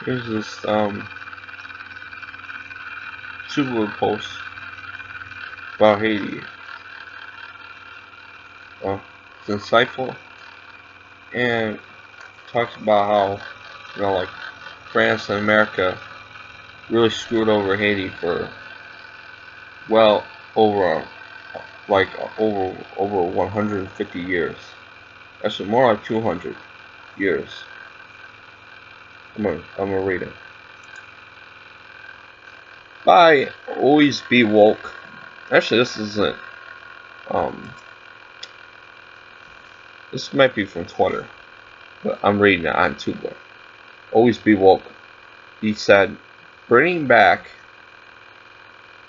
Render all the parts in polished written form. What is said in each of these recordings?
Here's this Subaru post about Haiti. It's insightful and talks about how like France and America really screwed over Haiti for well over over 150 years. Actually, more like 200 years. I'm gonna read it. By Always Be Woke. Actually, this isn't. Um, this might be from Twitter, but I'm reading it on Tumblr. Always Be Woke. He said, bringing back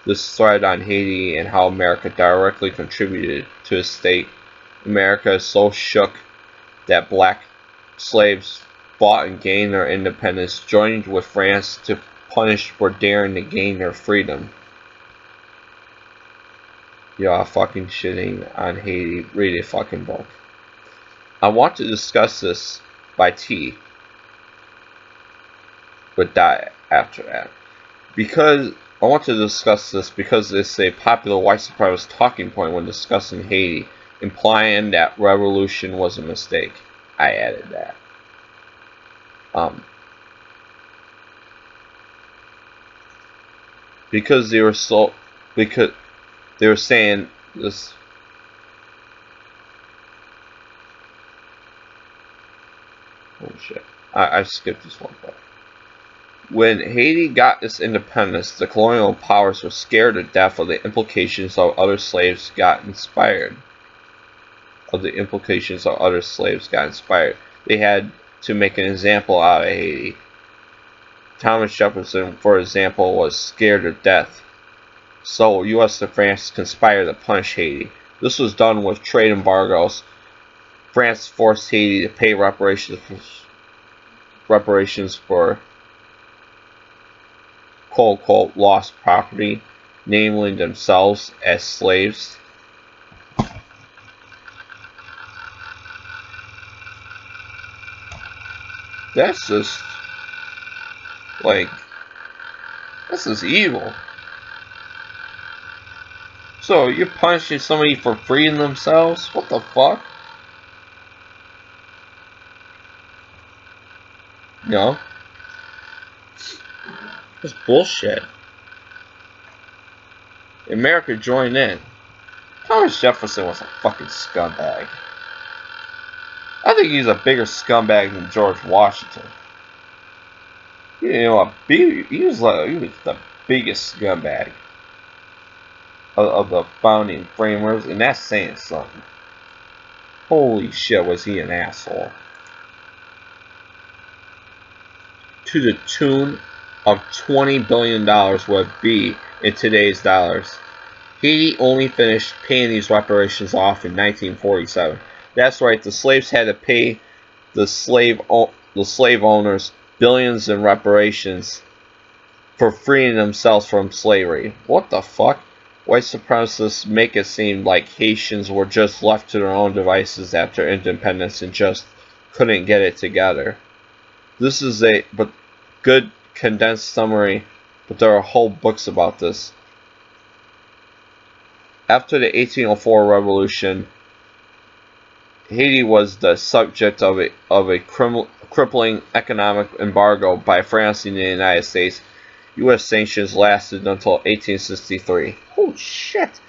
this thread on Haiti and how America directly contributed to his state. America is so shook that black slaves fought and gained their independence, joined with France to punish for daring to gain their freedom. Y'all fucking shitting on Haiti. Read a fucking book. I want to discuss this by T, but die after that. Because I want to discuss this because it's a popular white supremacist talking point when discussing Haiti, implying that revolution was a mistake. I added that. Because they were saying this. Oh shit! I skipped this one part. When Haiti got its independence, the colonial powers were scared to death of the implications of other slaves got inspired. They had to make an example out of Haiti. Thomas Jefferson, for example, was scared to death. So U.S. and France conspired to punish Haiti. This was done with trade embargoes. France forced Haiti to pay reparations for quote-unquote lost property, namely themselves as slaves. That's just this is evil. So you're punishing somebody for freeing themselves? What the fuck? No. It's bullshit. America joined in. Thomas Jefferson was a fucking scumbag. I think he's a bigger scumbag than George Washington. He was the biggest scumbag of the founding framers, and that's saying something. Holy shit, was he an asshole. To the tune of $20 billion would be in today's dollars. Haiti only finished paying these reparations off in 1947. That's right, the slaves had to pay the slave owners billions in reparations for freeing themselves from slavery. What the fuck? White supremacists make it seem like Haitians were just left to their own devices after independence and just couldn't get it together. This is a good condensed summary, but there are whole books about this. After the 1804 revolution, Haiti was the subject of a crippling economic embargo by France and the United States. U.S. sanctions lasted until 1863. Holy shit!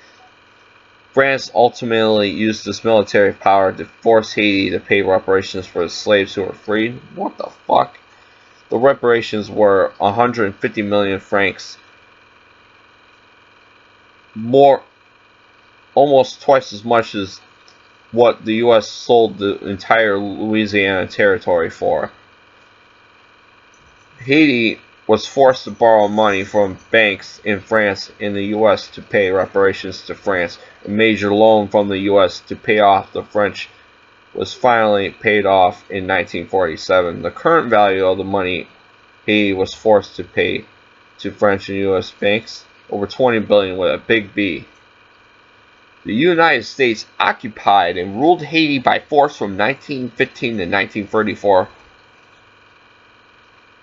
France ultimately used this military power to force Haiti to pay reparations for the slaves who were freed. What the fuck? The reparations were 150 million francs. Almost twice as much as what the U.S. sold the entire Louisiana territory for. Haiti was forced to borrow money from banks in France and the U.S. to pay reparations to France. A major loan from the U.S. to pay off the French was finally paid off in 1947. The current value of the money Haiti was forced to pay to French and U.S. banks, over $20 billion with a big B. The United States occupied and ruled Haiti by force from 1915 to 1934.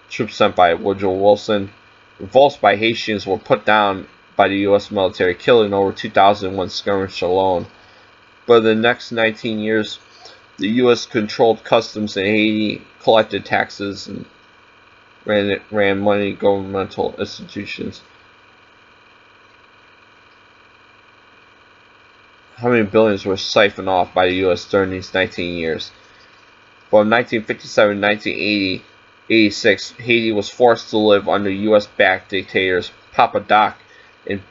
troops sent by Woodrow Wilson. Revolts by Haitians were put down by the U.S. military, killing over 2,000 in one skirmish alone. For the next 19 years, the U.S. controlled customs in Haiti, collected taxes, and ran money governmental institutions. How many billions were siphoned off by the U.S. during these 19 years? From 1957 to 1986, Haiti was forced to live under U.S.-backed dictators Papa Doc and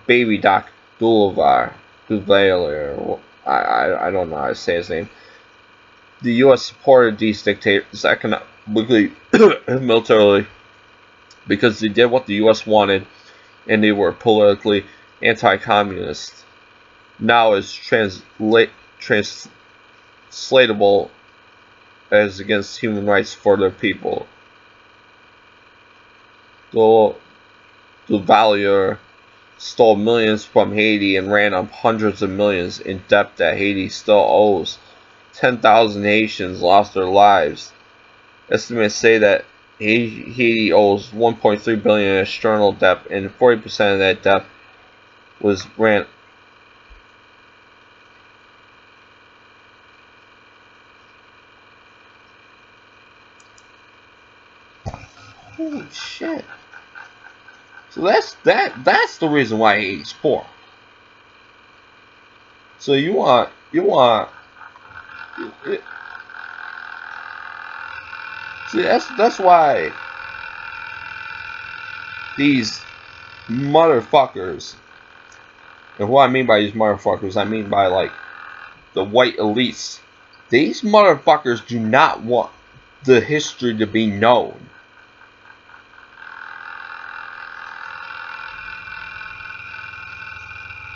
Baby Doc Duvalier. I don't know how to say his name. The U.S. supported these dictators economically and militarily because they did what the U.S. wanted and they were politically anti-communist. Now is translatable as against human rights for their people. Duvalier stole millions from Haiti and ran up hundreds of millions in debt that Haiti still owes. 10,000 Haitians lost their lives. Estimates say that Haiti owes 1.3 billion in external debt, and 40% of that debt was ran. Holy shit! So that's the reason why Haiti's poor. So you want. See, that's why these motherfuckers, and what I mean by these motherfuckers, I mean by like the white elites. These motherfuckers do not want the history to be known.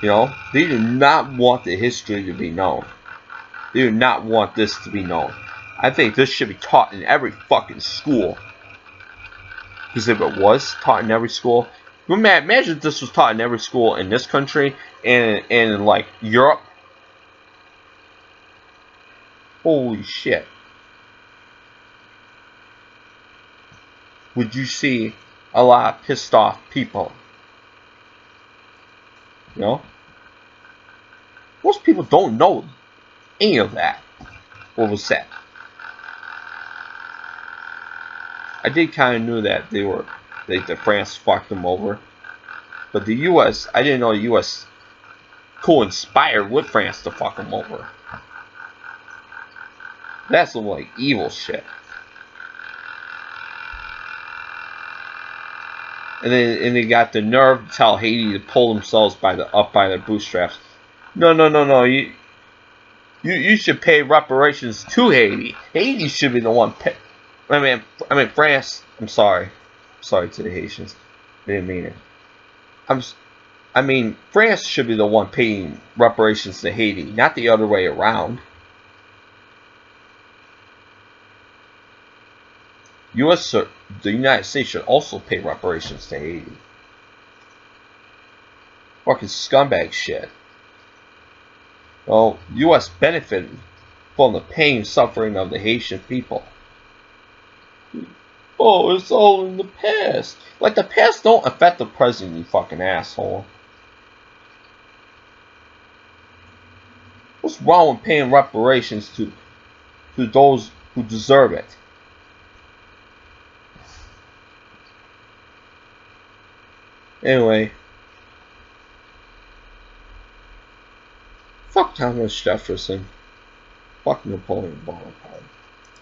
You know, they do not want the history to be known. They do not want this to be known. I think this should be taught in every fucking school. Because if it was taught in every school, imagine if this was taught in every school in this country and in like Europe. Holy shit. Would you see a lot of pissed off people? You know? Most people don't know any of that. What was said. I did kind of knew that that France fucked them over. But the U.S., I didn't know the U.S. co-inspired with France to fuck them over. That's some like evil shit. And they got the nerve to tell Haiti to pull themselves up by their bootstraps. No. You should pay reparations to Haiti. Haiti should be the one pay. I mean France. I'm sorry to the Haitians. I didn't mean it. I mean France should be the one paying reparations to Haiti, not the other way around. The United States should also pay reparations to Haiti. Fucking scumbag shit. Well, U.S. benefited from the pain and suffering of the Haitian people. Oh, it's all in the past. Like, the past don't affect the present, you fucking asshole. What's wrong with paying reparations to those who deserve it? Anyway. Fuck Thomas Jefferson. Fuck Napoleon Bonaparte.